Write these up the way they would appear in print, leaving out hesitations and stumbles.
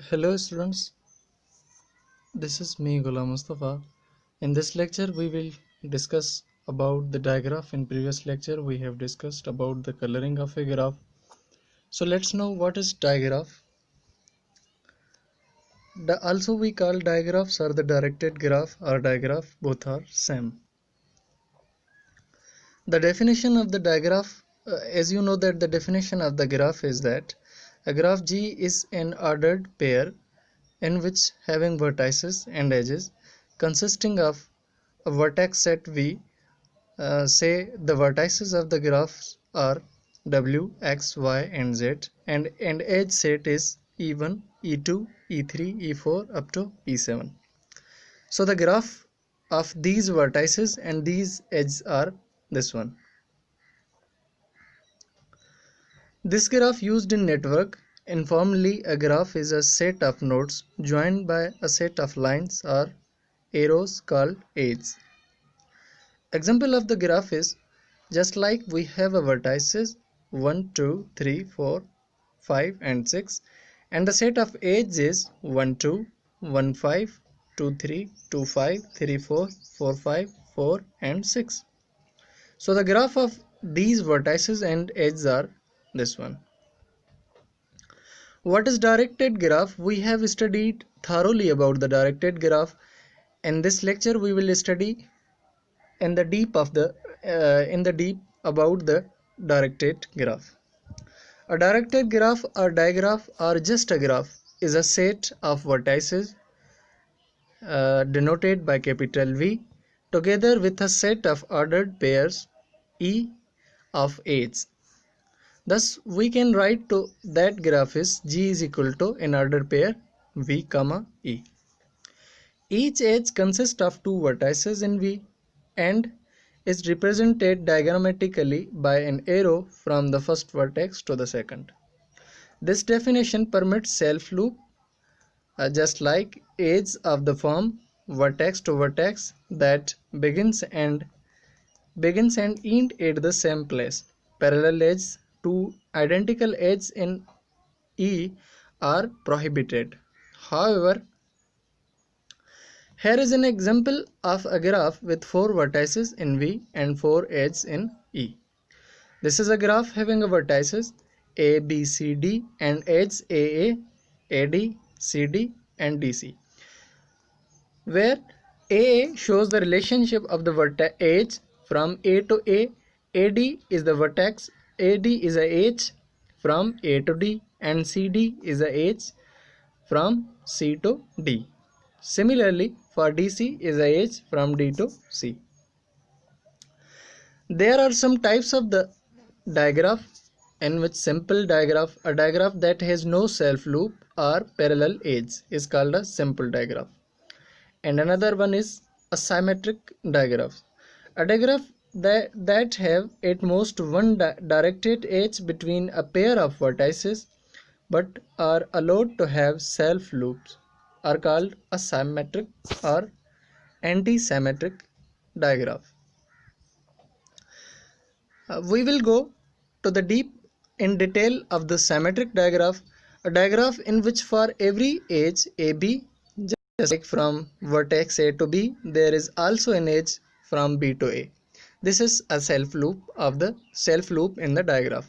Hello students, this is me Ghulam Mustafa. In this lecture we will discuss about the digraph. In previous lecture we have discussed about the coloring of a graph. So let's know what is digraph. Also we call digraphs or the directed graph or digraph, both are same. The definition of the digraph, as you know that the definition of the graph is that a graph G is an ordered pair in which having vertices and edges consisting of a vertex set V. Say the vertices of the graphs are W, X, Y and Z, and edge set is E1, E2, E3, E4 up to E7. So the graph of these vertices and these edges are this one. This graph used in network. Informally, a graph is a set of nodes joined by a set of lines or arrows called edges. Example of the graph is just like we have a vertices 1, 2, 3, 4, 5 and 6, and the set of edges is 1, 2, 1, 5, 2, 3, 2, 5, 3, 4, 4, 5, 4 and 6. So the graph of these vertices and edges are this one. What is directed graph? We have studied thoroughly about the directed graph. In this lecture we will study in the deep about the directed graph. A directed graph or digraph or just a graph is a set of vertices denoted by capital V together with a set of ordered pairs E of edges. Thus we can write to that graph is G is equal to an ordered pair V comma E. Each edge consists of two vertices in V and is represented diagrammatically by an arrow from the first vertex to the second. This definition permits self-loop just like edges of the form vertex to vertex that begins and end at the same place. Parallel edges to identical edges in E are prohibited. However, here is an example of a graph with 4 vertices in V and 4 edges in E. This is a graph having a vertices A, B, C, D and edges AA, AD, CD and DC, where AA shows the relationship of the edge from A to A, AD is the vertex, AD is a edge from A to D and CD is a edge from C to D. Similarly, for DC is a edge from D to C. There are some types of the digraph in which simple digraph, a digraph that has no self loop or parallel edge is called a simple digraph. And another one is a symmetric digraph. A digraph that have at most one directed edge between a pair of vertices but are allowed to have self loops are called a symmetric or anti-symmetric digraph. We will go to the deep in detail of the symmetric digraph, a digraph in which for every edge AB, just like from vertex A to B, there is also an edge from B to A. This is a self loop in the digraph.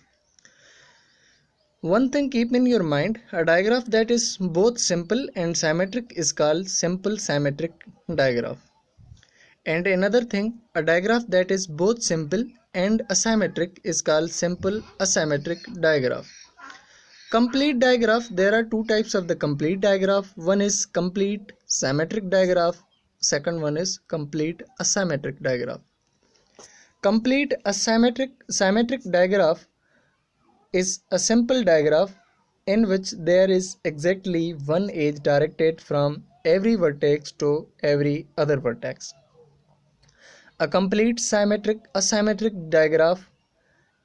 One thing keep in your mind, a digraph that is both simple and symmetric is called simple symmetric digraph. And another thing, a digraph that is both simple and asymmetric is called simple asymmetric digraph. Complete digraph, there are two types of the complete digraph. One is complete symmetric digraph, second one is complete asymmetric digraph. Complete symmetric digraph is a simple digraph in which there is exactly one edge directed from every vertex to every other vertex. A complete asymmetric digraph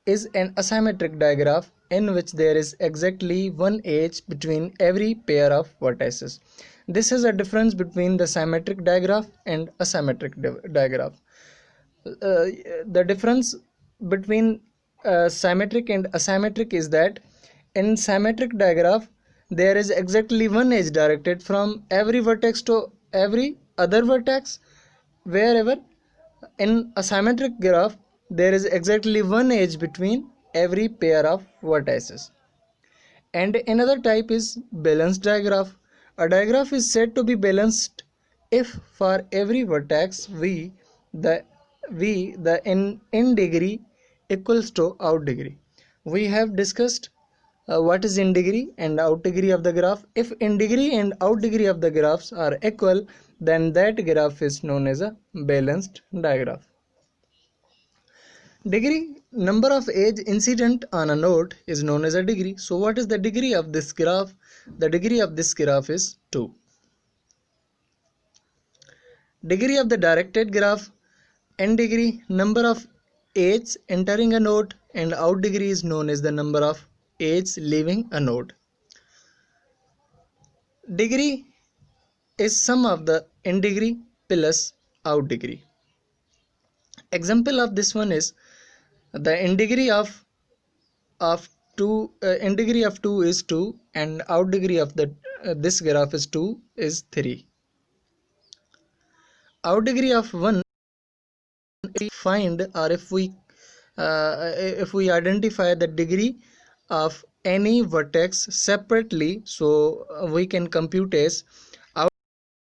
is an asymmetric digraph in which there is exactly one edge between every pair of vertices. This is a difference between the symmetric digraph and asymmetric digraph. The difference between symmetric and asymmetric is that in symmetric digraph there is exactly one edge directed from every vertex to every other vertex. Wherever in a symmetric graph, there is exactly one edge between every pair of vertices. And another type is balanced digraph. A digraph is said to be balanced if for every vertex the the in degree equals to out degree. We have discussed what is in degree and out degree of the graph. If in degree and out degree of the graphs are equal, then that graph is known as a balanced digraph. Degree, number of edge incident on a node, is known as a degree. So what is the degree of this graph? The degree of this graph is 2. Degree of the directed graph, n degree, number of edges entering a node, and out degree is known as the number of edges leaving a node. Degree is sum of the in degree plus out degree. Example of this one is the in degree of 2 is 2, and out degree of the this graph is 2 is 3. Out degree of 1, if we find or if we identify the degree of any vertex separately, so we can compute as out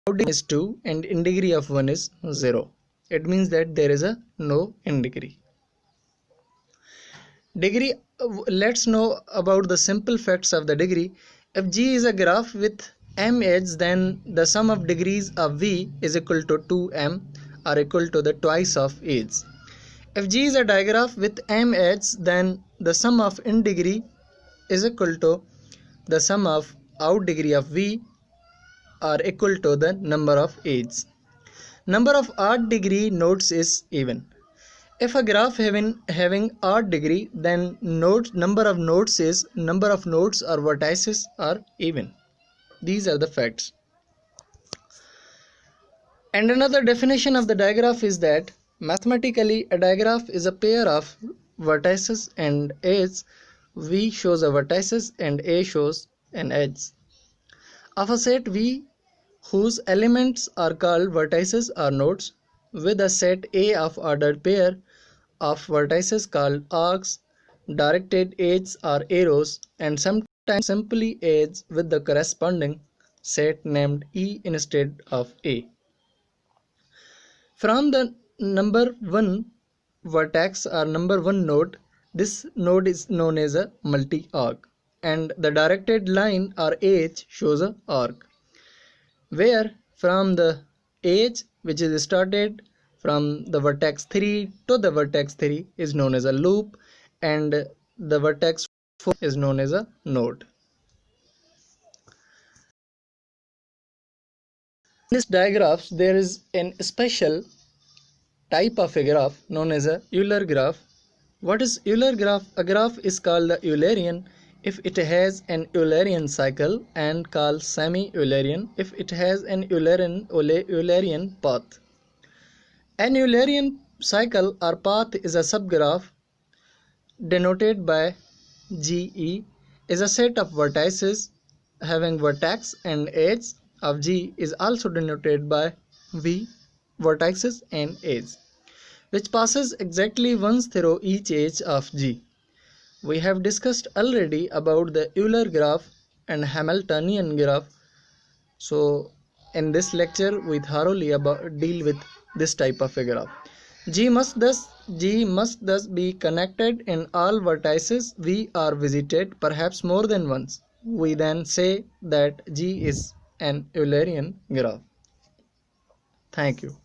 degree is 2 and in degree of 1 is 0. It means that there is a no in degree. Degree, let's know about the simple facts of the degree. If G is a graph with m edges, then the sum of degrees of V is equal to 2m, or equal to the twice of edges. If G is a digraph with m edges, then the sum of in degree is equal to the sum of out degree of V, or equal to the number of edges. Number of odd degree nodes is even. If a graph having odd degree, then number of nodes or vertices are even. These are the facts. And another definition of the digraph is that mathematically a digraph is a pair of vertices and edges. V shows a vertices and A shows an edge of a set V whose elements are called vertices or nodes, with a set A of ordered pair of vertices called arcs, directed edges or arrows, and sometimes simply edges with the corresponding set named E instead of A. From the number 1 vertex or number 1 node, this node is known as a multi-arc, and the directed line or edge shows a arc, where from the edge which is started from the vertex 3 to the vertex 3 is known as a loop, and the vertex 4 is known as a node. In this digraphs, there is a special type of a graph known as a Euler graph. What is Euler graph? A graph is called the Eulerian if it has an Eulerian cycle, and called semi-Eulerian if it has an Eulerian path. An Eulerian cycle or path is a subgraph denoted by GE, is a set of vertices having vertex and edge of G is also denoted by V, vertices and edge, which passes exactly once through each edge of G. We have discussed already about the Euler graph and Hamiltonian graph. So in this lecture we thoroughly deal with this type of a graph. G must thus be connected in all vertices V are visited, perhaps more than once. We then say that G is an Eulerian graph. Thank you.